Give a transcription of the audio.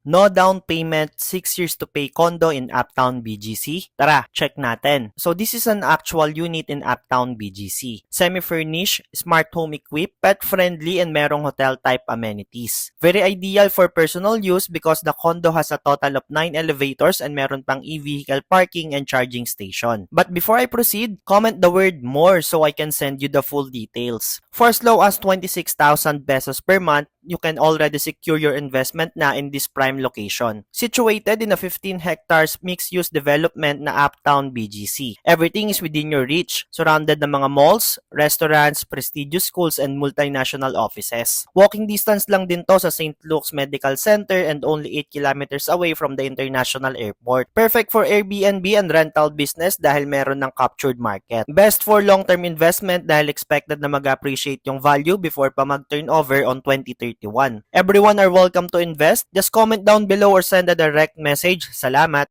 No down payment, 6 years to pay condo in Uptown BGC. Tara, check natin. So this is an actual unit in Uptown BGC. Semi-furnished, smart home equipped, pet-friendly, and merong hotel-type amenities. Very ideal for personal use because the condo has a total of 9 elevators and meron pang e-vehicle parking and charging station. But before I proceed, comment the word more so I can send you the full details. For as low as 26,000 pesos per month, you can already secure your investment na in this prime location. Situated in a 15 hectares mixed-use development na Uptown BGC. Everything is within your reach, surrounded ng mga malls, restaurants, prestigious schools, and multinational offices. Walking distance lang din to sa St. Luke's Medical Center and only 8 kilometers away from the international airport. Perfect for Airbnb and rental business dahil meron ng captured market. Best for long-term investment dahil expected na mag-appreciate yung value before pa mag-turnover on 2031. Everyone are welcome to invest. Just comment down below or send a direct message. Salamat!